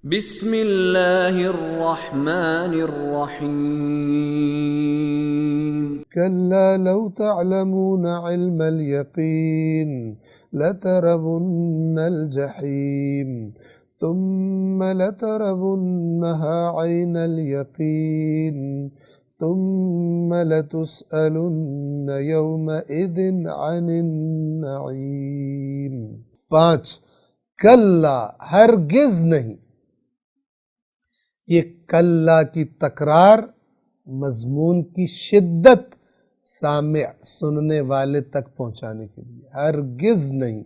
بسم اللہ الرحمن الرحیم كلا لو تعلمون علم اليقين لترون الجحيم ثم لترونها عين اليقين ثم لتسألن يومئذ عن النعيم۔ 5 کلا ہرگز نہیں، یہ کلا کی تکرار مضمون کی شدت سامع سننے والے تک پہنچانے کے لیے، ہرگز نہیں۔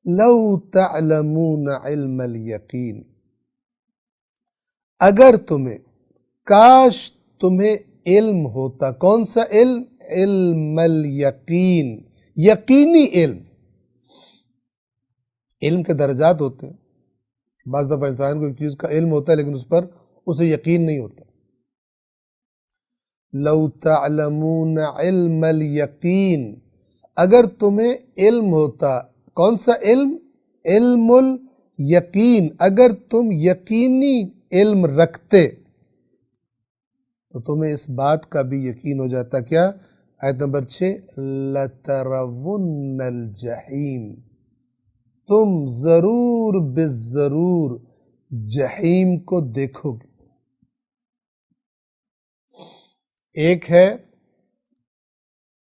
لو تعلمون علم الیقین، اگر تمہیں، کاش تمہیں علم ہوتا۔ کون سا علم؟ علم الیقین، یقینی علم۔ علم کے درجات ہوتے ہیں، بعض دفعہ انسان کو ایک چیز کا علم ہوتا ہے لیکن اس پر اسے یقین نہیں ہوتا۔ لو تعلمون علم الیقین، اگر تمہیں علم ہوتا۔ کون سا علم؟ علم الیقین، اگر تم یقینی علم رکھتے تو تمہیں اس بات کا بھی یقین ہو جاتا۔ کیا؟ آیت نمبر 6، لَتَرَوُنَّ الْجَحِيمِ، تم ضرور بالضرور جہیم کو دیکھو گے۔ ایک ہے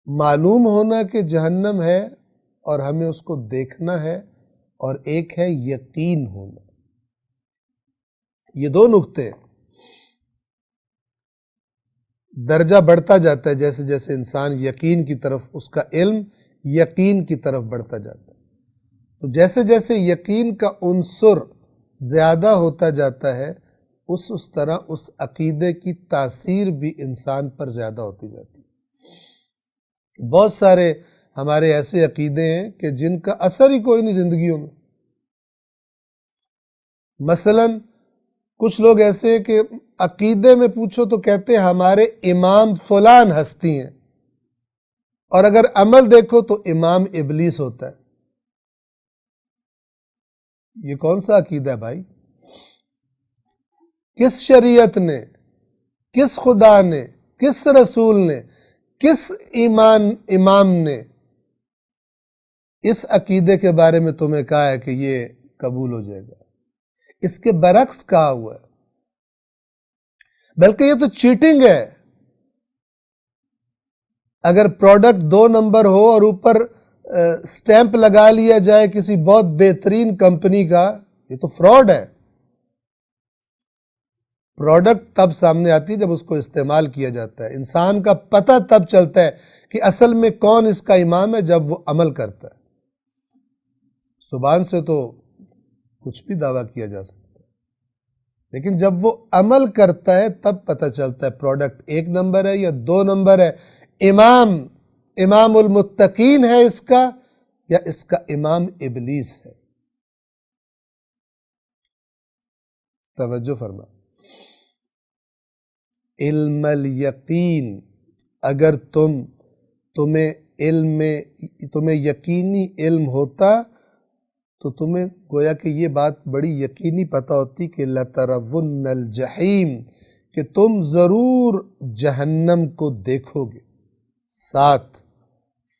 معلوم ہونا کہ جہنم ہے اور ہمیں اس کو دیکھنا ہے، اور ایک ہے یقین ہونا۔ یہ دو نقطے ہیں، درجہ بڑھتا جاتا ہے جیسے جیسے انسان یقین کی طرف، اس کا علم یقین کی طرف بڑھتا جاتا ہے۔ تو جیسے جیسے یقین کا عنصر زیادہ ہوتا جاتا ہے، اس طرح اس عقیدے کی تاثیر بھی انسان پر زیادہ ہوتی جاتی ہے۔ بہت سارے ہمارے ایسے عقیدے ہیں کہ جن کا اثر ہی کوئی نہیں زندگیوں میں۔ مثلا کچھ لوگ ایسے ہیں کہ عقیدے میں پوچھو تو کہتے ہیں ہمارے امام فلان ہستی ہیں، اور اگر عمل دیکھو تو امام ابلیس ہوتا ہے۔ یہ کون سا عقیدہ ہے بھائی؟ کس شریعت نے، کس خدا نے، کس رسول نے، کس امام نے اس عقیدے کے بارے میں تمہیں کہا ہے کہ یہ قبول ہو جائے گا؟ اس کے برعکس کہا ہوا ہے، بلکہ یہ تو چیٹنگ ہے۔ اگر پروڈکٹ 2 نمبر ہو اور اوپر سٹیمپ لگا لیا جائے کسی بہت بہترین کمپنی کا، یہ تو فراڈ ہے۔ پروڈکٹ تب سامنے آتی ہے جب اس کو استعمال کیا جاتا ہے۔ انسان کا پتہ تب چلتا ہے کہ اصل میں کون اس کا امام ہے جب وہ عمل کرتا ہے۔ زبان سے تو کچھ بھی دعویٰ کیا جا سکتا ہے، لیکن جب وہ عمل کرتا ہے تب پتہ چلتا ہے پروڈکٹ 1 نمبر ہے یا 2 نمبر ہے۔ امام المتقین ہے اس کا، یا اس کا امام ابلیس ہے؟ توجہ فرما۔ علم الیقین، اگر تمہیں یقینی علم ہوتا تو تمہیں گویا کہ یہ بات بڑی یقینی پتہ ہوتی کہ لَتَرَوُنَّ الْجَحِيمِ، کہ تم ضرور جہنم کو دیکھو گے۔ 7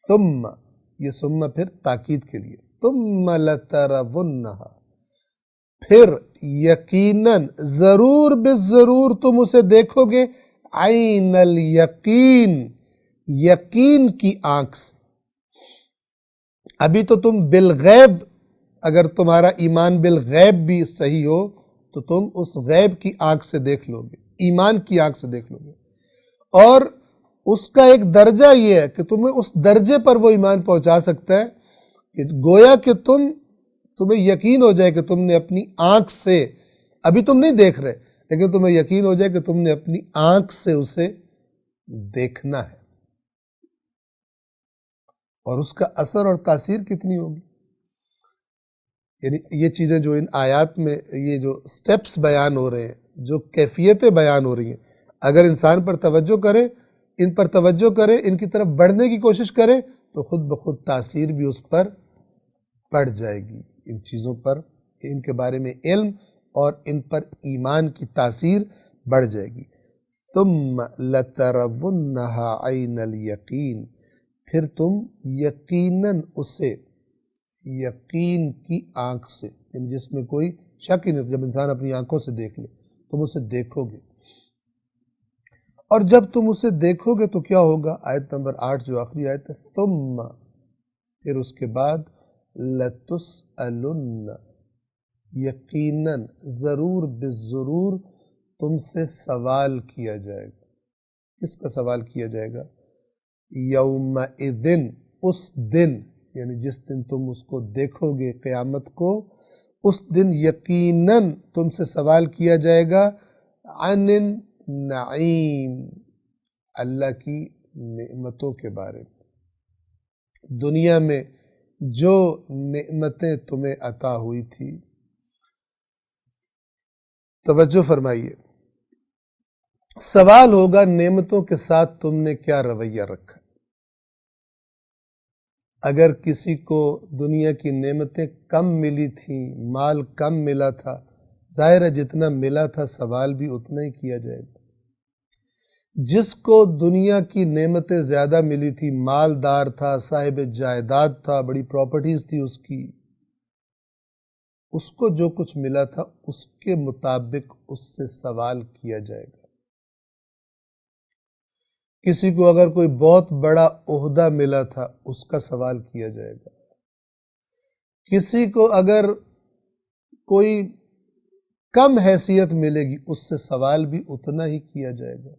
ثم، یہ ثم پھر تاکید کے لیے، ثم لَتَرَوُنَّهَا، پھر یقیناً ضرور بالضرور تم اسے دیکھو گے، عین الیقین، یقین کی آنکھ سے۔ ابھی تو تم بالغیب، اگر تمہارا ایمان بالغیب بھی صحیح ہو تو تم اس غیب کی آنکھ سے دیکھ لو گے، ایمان کی آنکھ سے دیکھ لو گے، اور اس کا ایک درجہ یہ ہے کہ تمہیں اس درجے پر وہ ایمان پہنچا سکتا ہے کہ گویا کہ تمہیں یقین ہو جائے کہ تم نے اپنی آنکھ سے، ابھی تم نہیں دیکھ رہے لیکن تمہیں یقین ہو جائے کہ تم نے اپنی آنکھ سے اسے دیکھنا ہے، اور اس کا اثر اور تاثیر کتنی ہوگی۔ یعنی یہ چیزیں جو ان آیات میں، یہ جو سٹیپس بیان ہو رہے ہیں، جو کیفیتیں بیان ہو رہی ہیں، اگر انسان پر توجہ کرے، ان پر توجہ کرے، ان کی طرف بڑھنے کی کوشش کرے تو خود بخود تاثیر بھی اس پر پڑ جائے گی۔ ان چیزوں پر، ان کے بارے میں علم اور ان پر ایمان کی تاثیر بڑھ جائے گی۔ ثم لترونها عین الیقین، پھر تم یقیناً اسے یقین کی آنکھ سے، یعنی جس میں کوئی شک ہی نہیں، جب انسان اپنی آنکھوں سے دیکھ لے تم اسے دیکھو گے، اور جب تم اسے دیکھو گے تو کیا ہوگا؟ آیت نمبر 8 جو آخری آیت ہے، ثم، پھر اس کے بعد لتسألن، یقیناً ضرور بالضرور تم سے سوال کیا جائے گا۔ کس کا سوال کیا جائے گا؟ یومئذ، اس دن، یعنی جس دن تم اس کو دیکھو گے قیامت کو، اس دن یقیناً تم سے سوال کیا جائے گا عن النعیم، اللہ کی نعمتوں کے بارے میں، دنیا میں جو نعمتیں تمہیں عطا ہوئی تھی۔ توجہ فرمائیے، سوال ہوگا نعمتوں کے ساتھ تم نے کیا رویہ رکھا۔ اگر کسی کو دنیا کی نعمتیں کم ملی تھیں، مال کم ملا تھا، ظاہر ہے جتنا ملا تھا سوال بھی اتنا ہی کیا جائے گا۔ جس کو دنیا کی نعمتیں زیادہ ملی تھی، مالدار تھا، صاحب جائیداد تھا، بڑی پراپرٹیز تھی اس کی، اس کو جو کچھ ملا تھا اس کے مطابق اس سے سوال کیا جائے گا۔ کسی کو اگر کوئی بہت بڑا عہدہ ملا تھا اس کا سوال کیا جائے گا۔ کسی کو اگر کوئی کم حیثیت ملے گی اس سے سوال بھی اتنا ہی کیا جائے گا۔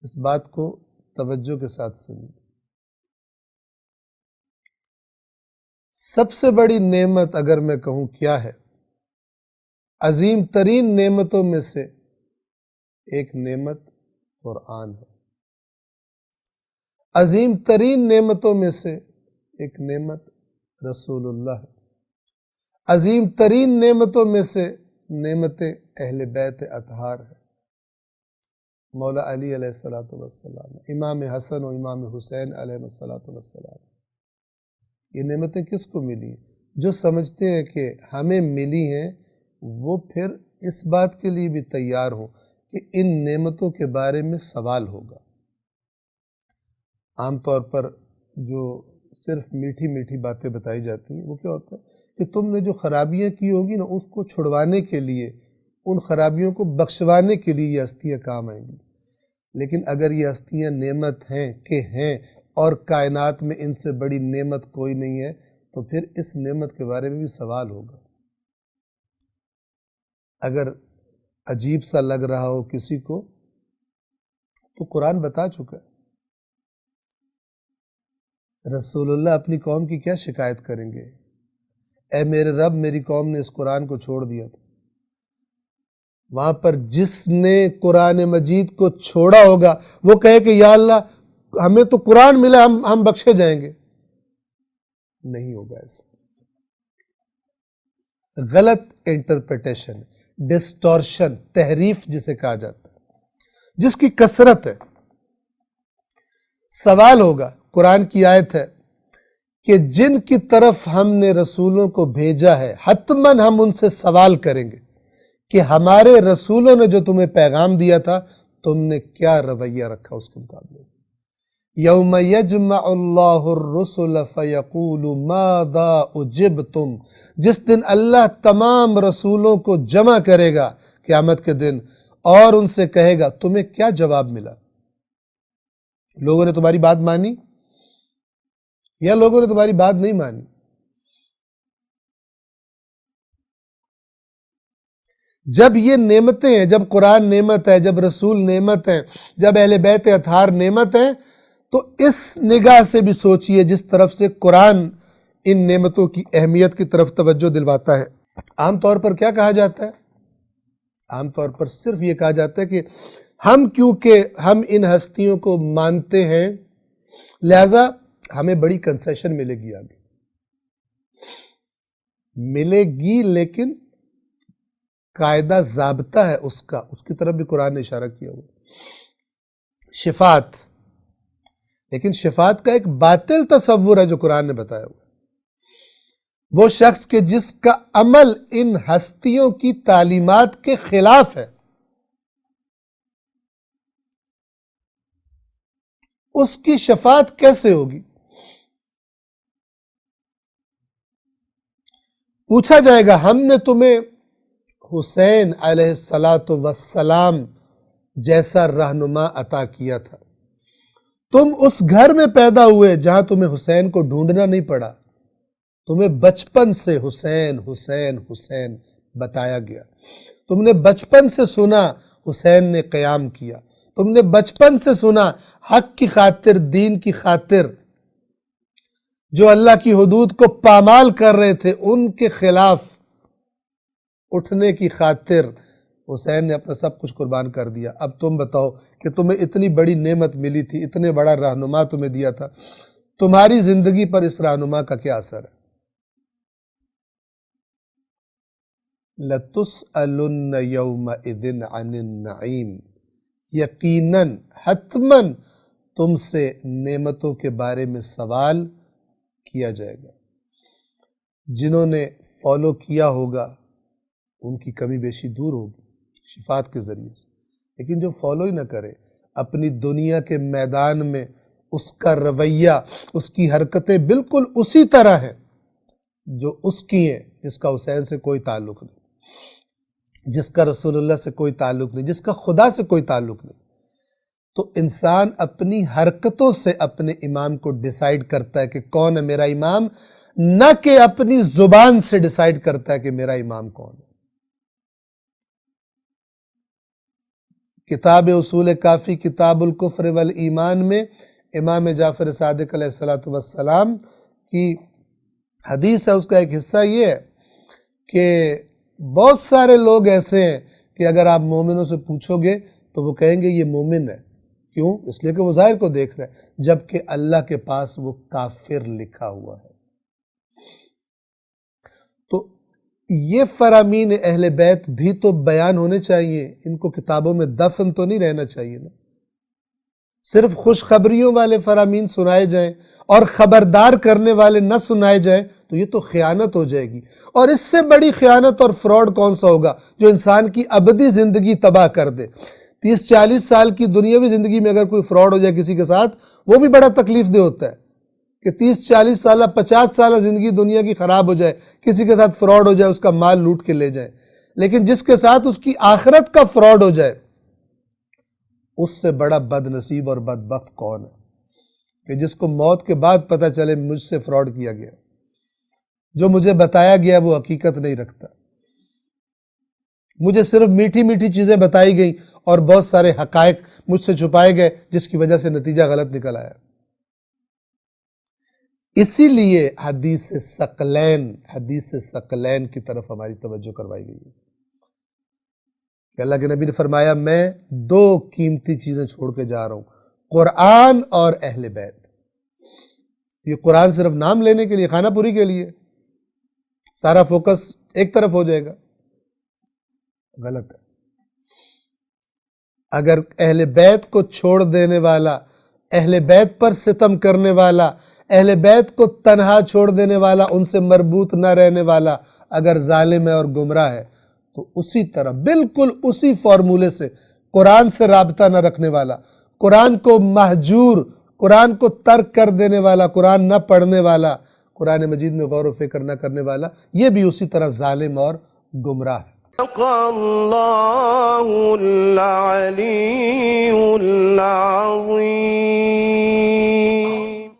اس بات کو توجہ کے ساتھ سنیے۔ سب سے بڑی نعمت اگر میں کہوں کیا ہے، عظیم ترین نعمتوں میں سے ایک نعمت قرآن ہے، عظیم ترین نعمتوں میں سے ایک نعمت رسول اللہ ہے، عظیم ترین نعمتوں میں سے نعمت اہل بیت اطہار ہے، مولا علی علیہ السلام، امام حسن و امام حسین علیہ السلام۔ یہ نعمتیں کس کو ملی؟ جو سمجھتے ہیں کہ ہمیں ملی ہیں وہ پھر اس بات کے لیے بھی تیار ہوں کہ ان نعمتوں کے بارے میں سوال ہوگا۔ عام طور پر جو صرف میٹھی میٹھی باتیں بتائی جاتی ہیں وہ کیا ہوتا ہے کہ تم نے جو خرابیاں کی ہوگی نا اس کو چھڑوانے کے لیے، ان خرابیوں کو بخشوانے کے لیے یہ ہستیاں کام آئیں گی۔ لیکن اگر یہ ہستیاں نعمت ہیں کہ ہیں اور کائنات میں ان سے بڑی نعمت کوئی نہیں ہے تو پھر اس نعمت کے بارے میں بھی سوال ہوگا۔ اگر عجیب سا لگ رہا ہو کسی کو تو قرآن بتا چکا ہے، رسول اللہ اپنی قوم کی کیا شکایت کریں گے؟ اے میرے رب، میری قوم نے اس قرآن کو چھوڑ دیا تھا۔ وہاں پر جس نے قرآن مجید کو چھوڑا ہوگا وہ کہے کہ یا اللہ ہمیں تو قرآن ملا، ہم بخشے جائیں گے۔ نہیں ہوگا ایسا۔ غلط انٹرپریٹیشن، ڈسٹورشن، تحریف جسے کہا جاتا ہے، جس کی کثرت ہے۔ سوال ہوگا، قرآن کی آیت ہے کہ جن کی طرف ہم نے رسولوں کو بھیجا ہے حتماً ہم ان سے سوال کریں گے کہ ہمارے رسولوں نے جو تمہیں پیغام دیا تھا تم نے کیا رویہ رکھا اس کے مقابلے۔ یوم یجمع اللہ الرسل فیقول ماذا اجبتم، جس دن اللہ تمام رسولوں کو جمع کرے گا قیامت کے دن اور ان سے کہے گا تمہیں کیا جواب ملا؟ لوگوں نے تمہاری بات مانی یا لوگوں نے تمہاری بات نہیں مانی؟ جب یہ نعمتیں ہیں، جب قرآن نعمت ہے، جب رسول نعمت ہے، جب اہل بیت اطہار نعمت ہے، تو اس نگاہ سے بھی سوچئے جس طرف سے قرآن ان نعمتوں کی اہمیت کی طرف توجہ دلواتا ہے۔ عام طور پر کیا کہا جاتا ہے؟ عام طور پر صرف یہ کہا جاتا ہے کہ کیونکہ ہم ان ہستیوں کو مانتے ہیں لہذا ہمیں بڑی کنسیشن ملے گی، آگے ملے گی، لیکن قاعدہ ضابطہ ہے اس کا، اس کی طرف بھی قرآن نے اشارہ کیا ہوا۔ شفاعت، لیکن شفاعت کا ایک باطل تصور ہے جو قرآن نے بتایا ہوا۔ وہ شخص کہ جس کا عمل ان ہستیوں کی تعلیمات کے خلاف ہے، اس کی شفاعت کیسے ہوگی؟ پوچھا جائے گا ہم نے تمہیں حسین علیہ السلام جیسا رہنما عطا کیا تھا، تم اس گھر میں پیدا ہوئے جہاں تمہیں حسین کو ڈھونڈنا نہیں پڑا، تمہیں بچپن سے حسین حسین حسین بتایا گیا، تم نے بچپن سے سنا حسین نے قیام کیا، تم نے بچپن سے سنا حق کی خاطر، دین کی خاطر جو اللہ کی حدود کو پامال کر رہے تھے ان کے خلاف اٹھنے کی خاطر حسین نے اپنا سب کچھ قربان کر دیا۔ اب تم بتاؤ کہ تمہیں اتنی بڑی نعمت ملی تھی، اتنے بڑا رہنما تمہیں دیا تھا، تمہاری زندگی پر اس رہنما کا کیا اثر ہے؟ لَتُسْأَلُنَّ يَوْمَئِذٍ عَنِ النَّعِيمِ، یقیناً حتماً تم سے نعمتوں کے بارے میں سوال کیا جائے گا۔ جنہوں نے فالو کیا ہوگا ان کی کمی بیشی دور ہوگی شفاعت کے ذریعے سے، لیکن جو فالو ہی نہ کرے، اپنی دنیا کے میدان میں اس کا رویہ، اس کی حرکتیں بالکل اسی طرح ہیں جو اس کی ہیں، جس کا حسین سے کوئی تعلق نہیں، جس کا رسول اللہ سے کوئی تعلق نہیں، جس کا خدا سے کوئی تعلق نہیں، تو انسان اپنی حرکتوں سے اپنے امام کو ڈیسائیڈ کرتا ہے کہ کون ہے میرا امام، نہ کہ اپنی زبان سے ڈیسائیڈ کرتا ہے کہ میرا امام کون ہے۔ کتاب اصول کافی، کتاب الکفر والایمان میں امام جعفر صادق علیہ السلام کی حدیث ہے، اس کا ایک حصہ یہ ہے کہ بہت سارے لوگ ایسے ہیں کہ اگر آپ مومنوں سے پوچھو گے تو وہ کہیں گے یہ مومن ہے، کیوں؟ اس لیے کہ وہ ظاہر کو دیکھ رہے ہیں، جبکہ اللہ کے پاس وہ کافر لکھا ہوا ہے۔ تو یہ فرامین اہل بیت بھی تو بیان ہونے چاہیے، ان کو کتابوں میں دفن تو نہیں رہنا چاہیے نا۔ صرف خوشخبریوں والے فرامین سنائے جائیں اور خبردار کرنے والے نہ سنائے جائیں تو یہ تو خیانت ہو جائے گی، اور اس سے بڑی خیانت اور فراڈ کون سا ہوگا جو انسان کی ابدی زندگی تباہ کر دے۔ 30-40 سال کی دنیاوی زندگی میں اگر کوئی فراڈ ہو جائے کسی کے ساتھ، وہ بھی بڑا تکلیف دہ ہوتا ہے کہ 30-40 سالہ 50 سالہ زندگی دنیا کی خراب ہو جائے، کسی کے ساتھ فراڈ ہو جائے، اس کا مال لوٹ کے لے جائیں، لیکن جس کے ساتھ اس کی آخرت کا فراڈ ہو جائے، اس سے بڑا بد نصیب اور بدبخت کون ہے کہ جس کو موت کے بعد پتہ چلے مجھ سے فراڈ کیا گیا، جو مجھے بتایا گیا وہ حقیقت نہیں رکھتا، مجھے صرف میٹھی میٹھی چیزیں بتائی گئیں اور بہت سارے حقائق مجھ سے چھپائے گئے جس کی وجہ سے نتیجہ غلط نکل آیا۔ اسی لیے حدیث ثقلین کی طرف ہماری توجہ کروائی گئی ہے کہ اللہ کے نبی نے فرمایا میں 2 قیمتی چیزیں چھوڑ کے جا رہا ہوں، قرآن اور اہل بیت۔ یہ قرآن صرف نام لینے کے لیے، خانہ پوری کے لیے، سارا فوکس ایک طرف ہو جائے گا، غلط ہے۔ اگر اہل بیت کو چھوڑ دینے والا، اہل بیت پر ستم کرنے والا، اہل بیت کو تنہا چھوڑ دینے والا، ان سے مربوط نہ رہنے والا اگر ظالم ہے اور گمراہ ہے، تو اسی طرح بالکل اسی فارمولے سے قرآن سے رابطہ نہ رکھنے والا، قرآن کو مہجور، قرآن کو ترک کر دینے والا، قرآن نہ پڑھنے والا، قرآن مجید میں غور و فکر نہ کرنے والا، یہ بھی اسی طرح ظالم اور گمراہ ہے۔ اللہ العلی العظیم۔